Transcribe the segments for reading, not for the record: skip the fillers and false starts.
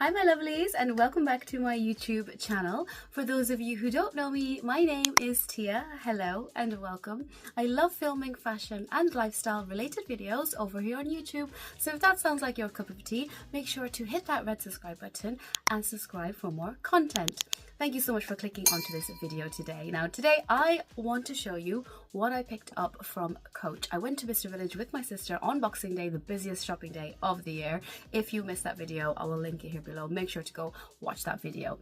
Hi my lovelies, and welcome back to my YouTube channel. For those of you who don't know me, my name is Tia. Hello and welcome. I love filming fashion and lifestyle related videos over here on YouTube, so if that sounds like your cup of tea, make sure to hit that red subscribe button and subscribe for more content. Thank you so much for clicking onto this video today. Now today I want to show you what I picked up from Coach. I went to Bicester Village with my sister on Boxing Day, the busiest shopping day of the year. If you missed that video, I will link it here below. Make sure to go watch that video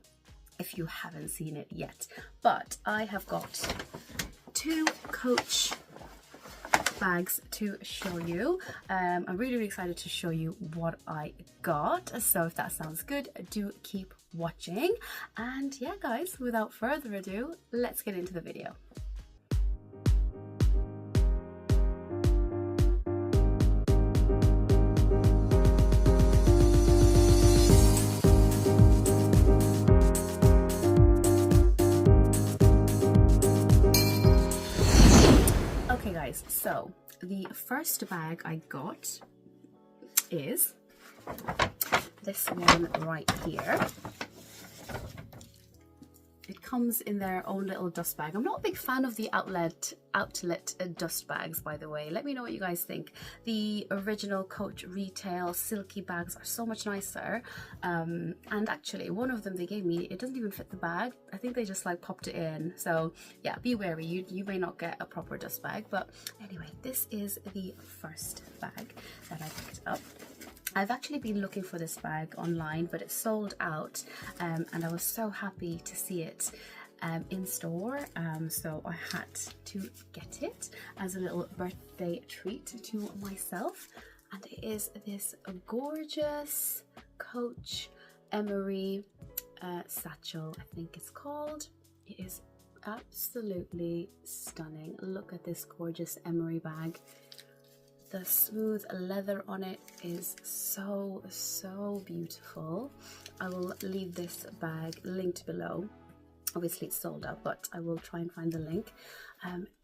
if you haven't seen it yet. But I have got two Coach bags to show you. I'm really excited to show you what I got, so if that sounds good, do keep watching. And yeah guys, without further ado, let's get into the video. Okay guys, so the first bag I got is this one right here. It comes in their own little dust bag. I'm not a big fan of the outlet dust bags, by the way. Let me know what you guys think. The original Coach retail silky bags are so much nicer. And actually, one of them they gave me, it doesn't even fit the bag. I think they just like popped it in. So yeah, be wary. You may not get a proper dust bag. But anyway, this is the first bag that I picked up. I've actually been looking for this bag online, but it sold out, and I was so happy to see it in store, so I had to get it as a little birthday treat to myself. And it is this gorgeous Coach Emory satchel, I think it's called. It is absolutely stunning. Look at this gorgeous Emory bag. The smooth leather on it is so beautiful. I will leave this bag linked below. Obviously it's sold out, but I will try and find the link.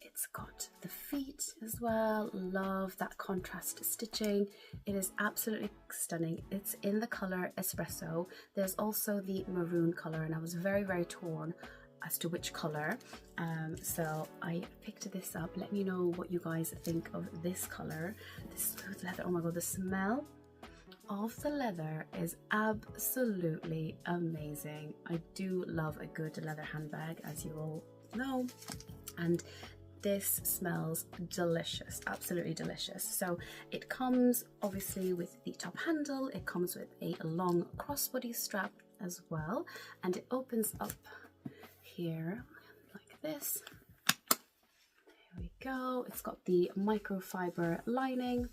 It's got the feet as well. Love that contrast stitching. It is absolutely stunning. It's in the color espresso. There's also the maroon color, and I was very torn as to which color, so I picked this up. Let me know what you guys think of this color. This smooth leather, oh my god, the smell of the leather is absolutely amazing. I do love a good leather handbag, as you all know, and this smells delicious, absolutely delicious. So it comes obviously with the top handle, it comes with a long crossbody strap as well, and it opens up here like this. There we go. It's got the microfiber lining,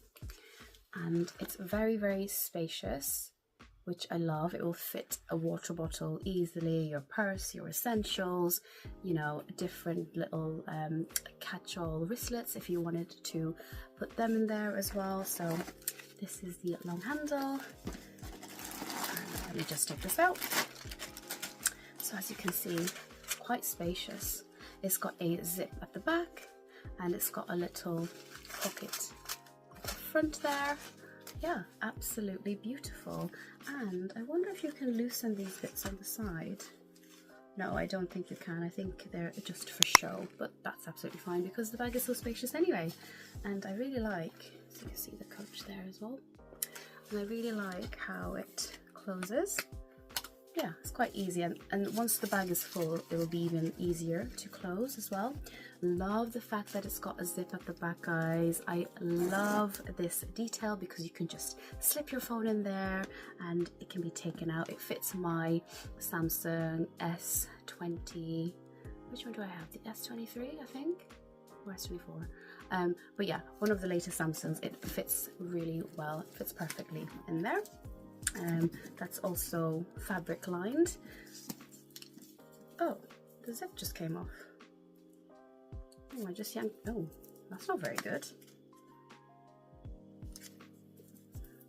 and it's very spacious, which I love. It will fit a water bottle easily, your purse, your essentials, you know, different little catch-all wristlets if you wanted to put them in there as well. So this is the long handle. Let me just take this out. So as you can see, quite spacious. It's got a zip at the back, and it's got a little pocket at the front there. Yeah, absolutely beautiful. And I wonder if you can loosen these bits on the side. No, I don't think you can. I think they're just for show, but that's absolutely fine because the bag is so spacious anyway. And I really like, so you can see the Coach there as well, and I really like how it closes. Yeah, it's quite easy, and once the bag is full, it will be even easier to close as well. Love the fact that it's got a zip at the back, guys. I love this detail because you can just slip your phone in there and it can be taken out. It fits my Samsung S20, which one do I have? The S23, I think, or S24. But yeah, one of the latest Samsungs. It fits really well, it fits perfectly in there. That's also fabric lined. Oh, the zip just came off. Oh, I just yanked. Oh, that's not very good.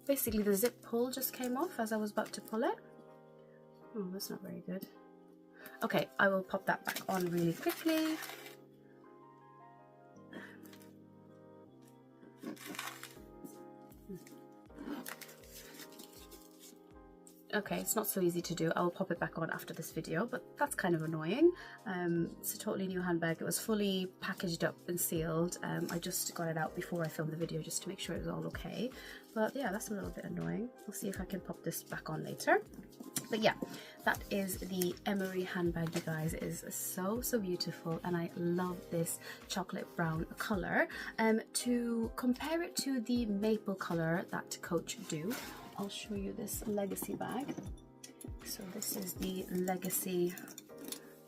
Basically, the zip pull just came off as I was about to pull it. Oh, that's not very good. Okay, I will pop that back on really quickly. Okay, it's not so easy to do. I will pop it back on after this video, but that's kind of annoying. It's a totally new handbag. It was fully packaged up and sealed. I just got it out before I filmed the video just to make sure it was all okay. But yeah, that's a little bit annoying. I'll see if I can pop this back on later. But yeah, that is the Emory handbag, you guys. It is so beautiful, and I love this chocolate brown color. To compare it to the maple color that Coach do, I'll show you this legacy bag. So this is the legacy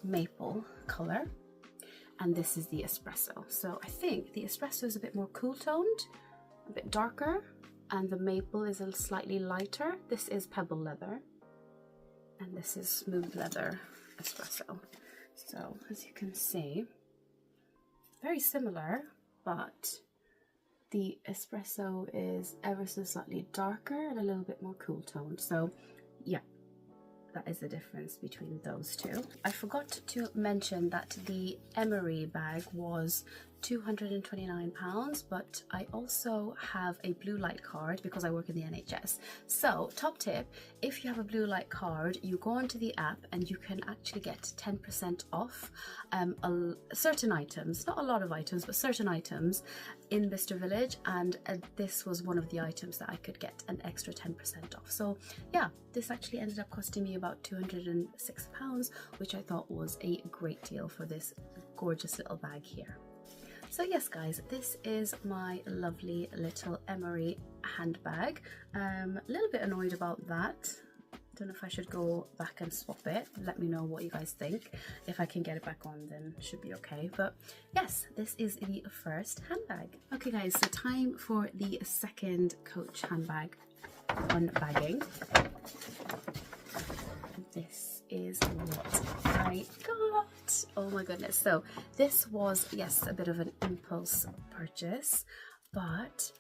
maple color, and this is the espresso. So I think the espresso is a bit more cool toned, a bit darker, and the maple is a slightly lighter. This is pebble leather, and this is smooth leather espresso. So as you can see, very similar, but the espresso is ever so slightly darker and a little bit more cool toned. So yeah, that is the difference between those two. I forgot to mention that the Emory bag was £229, but I also have a blue light card because I work in the NHS. So top tip, if you have a blue light card, you go onto the app and you can actually get 10% off certain items, not a lot of items, but certain items in Bicester Village, and this was one of the items that I could get an extra 10% off. So yeah, this actually ended up costing me about £206, which I thought was a great deal for this gorgeous little bag here. So yes guys, this is my lovely little Emory handbag. A little bit annoyed about that. Don't know if I should go back and swap it. Let me know what you guys think. If I can get it back on, then it should be okay. But yes, this is the first handbag. Okay guys, so time for the second Coach handbag unbagging. This is what I got. Oh my goodness. So this was, yes, a bit of an impulse purchase, but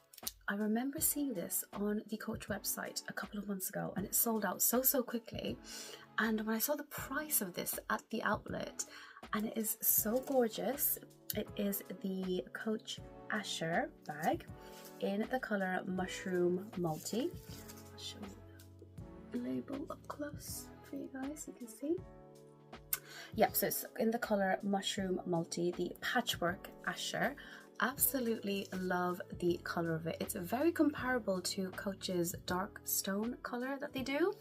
I remember seeing this on the Coach website a couple of months ago, and it sold out so quickly. And when I saw the price of this at the outlet, and it is so gorgeous, it is the Coach Asher bag in the color Mushroom Multi. I'll show you the label up close for you guys, you can see. Yep, so it's in the color Mushroom Multi, the Patchwork Asher. Absolutely love the color of it. It's very comparable to Coach's dark stone color that they do,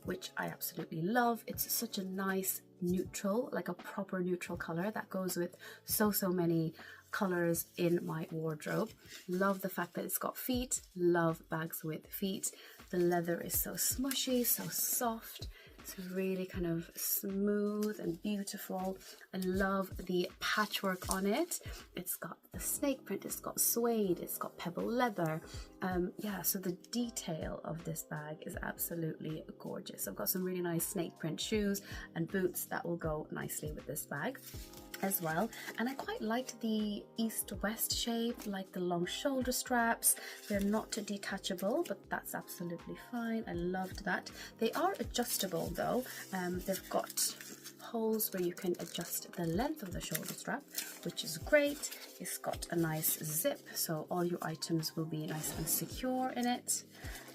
which I absolutely love. It's such a nice neutral, like a proper neutral color that goes with so many colors in my wardrobe. Love the fact that it's got feet. Love bags with feet. The leather is so smushy, so soft. It's really kind of smooth and beautiful. I love the patchwork on it. It's got the snake print, it's got suede, it's got pebble leather. Yeah, so the detail of this bag is absolutely gorgeous. I've got some really nice snake print shoes and boots that will go nicely with this bag as well. And I quite liked the east-west shape, like the long shoulder straps. They're not detachable, but that's absolutely fine. I loved that. They are adjustable though. They've got holes where you can adjust the length of the shoulder strap, which is great. It's got a nice zip, so all your items will be nice and secure in it.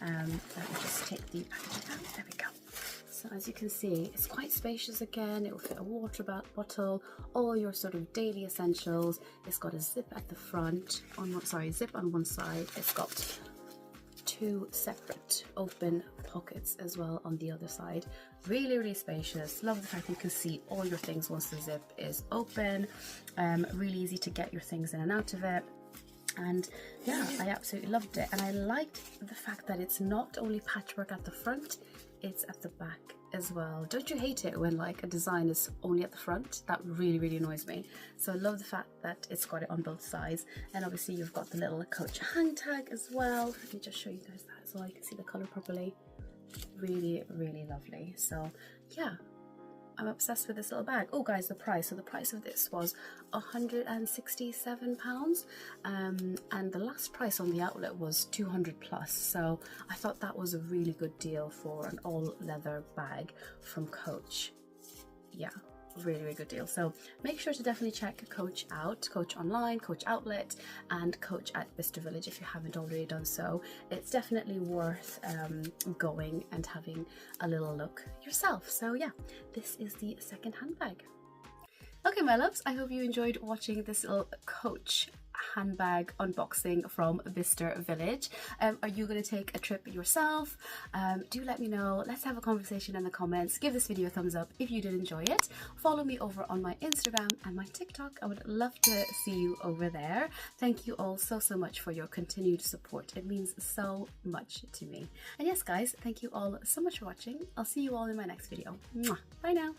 Let me just take the packaging out. There we go. So as you can see, it's quite spacious again. It will fit a water bottle, all your sort of daily essentials. It's got a zip at the front, zip on one side. It's got two separate open pockets as well on the other side. Really spacious. Love the fact you can see all your things once the zip is open. Really easy to get your things in and out of it. And yeah, I absolutely loved it. And I liked the fact that it's not only patchwork at the front, it's at the back as well. Don't you hate it when like a design is only at the front? That really annoys me. So I love the fact that it's got it on both sides. And obviously you've got the little Coach hang tag as well. Let me just show you guys that so you can see the color properly. Really lovely. So yeah, I'm obsessed with this little bag. Oh guys, the price. So the price of this was £167, and the last price on the outlet was 200 plus. So I thought that was a really good deal for an all leather bag from Coach. Yeah, really, really good deal. So make sure to definitely check Coach out, Coach online, Coach outlet, and Coach at Bicester Village if you haven't already done so. It's definitely worth going and having a little look yourself. So yeah, this is the second handbag. Okay, my loves, I hope you enjoyed watching this little Coach handbag unboxing from Bicester Village. Are you going to take a trip yourself? Do let me know. Let's have a conversation in the comments. Give this video a thumbs up if you did enjoy it. Follow me over on my Instagram and my TikTok. I would love to see you over there. Thank you all so much for your continued support. It means so much to me. And yes guys, thank you all so much for watching. I'll see you all in my next video. Mwah. Bye now.